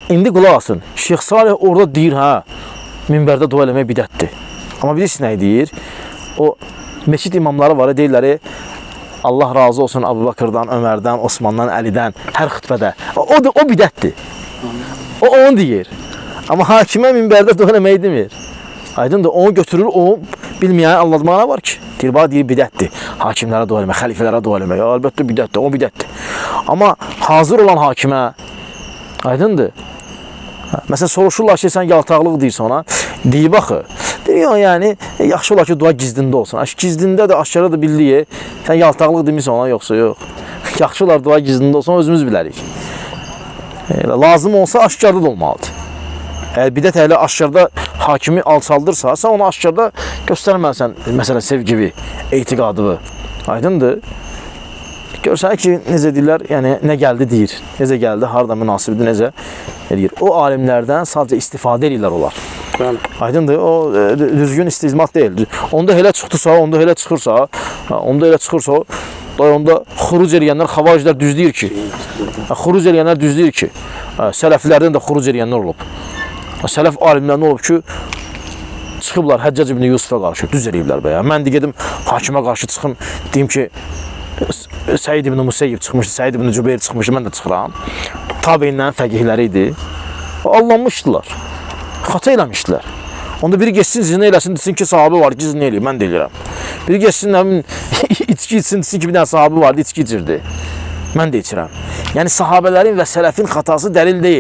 indi qulaq asın. Şeyx Salih orada deyir, hə, minbərdə dua eləmək bidətdir. Amma bilirsiniz nə deyir? O meçid imamları var, deyirlər, Allah razı olsun Əbu Bakırdan, Ömərdən, Osmandan, Əlidən, hər xütbədə. O bidətdir. O onu deyir. Amma hakimə minbərdə dua eləmək demir. Aydındır, onu götürür, o bilməyən anlatmağına var ki, deyir bidətdir. Hakimlərə dua eləmək, xəlifələrə dua eləmək, əlbəttə bidətdir, o bidətdir. Amma hazır olan hakimə, aydındır. Məsələn, soruşurlar ki, sən yaltaqlıq deyirsən ona, deyib axı. Deyir, yəni, yaxşı olar ki, dua gizdində olsun. Gizdində də, aşkara da bildiyi, sən yaltaqlıq demirsən ona, yoxsa yox. Yaxşı olar dua gizdində olsun, özümüz bilərik. Lazım olsa, aşkarda da olmalıdır. Əgər bidət əhli aşkarda hakimi alçaldırsa, sən onu aşkarda göstərməlisən, məsələn, sevgivi, etiqadıvı. Aydındır. Görsən ki, necə deyirlər, yəni nə gəldi deyir, necə gəldi, harada münasibdir, necə deyir. O alimlərdən sadəcə istifadə edirlər olar. Aydındır, o düzgün istizmat deyil. Onda elə çıxdısa, onda elə çıxırsa, onda xuruc eləyənlər, xavariclər düz deyir ki, xuruc eləyənlər düz deyir ki, sələflərdən də xuruc eləyənlər olub. Sələf alimlər nə olub ki, çıxıblar Həccac ibn Yusufa qarşı, düz eləyiblər bəyə. Mən də gedim, hakimə qarşı çıxım, deyim ki, Səid ibn Museyyib çıxmışdı, Səid ibn Cübeyr çıxmışdı, mən də çıxıram. Tabiinlərin fəqihləri idi. Allanmışdılar, xata eləmişdilər. Onda biri geçsin zina eləsin, desin ki, sahabi var ki, zina eləyir, mən də eləyirəm. Biri geçsin, içki içsin, desin ki, bir dənə sahabi vardı, içki içirdi. Mən də içirəm. Yəni, sahabələrin və sələfin xatası dəlil deyil.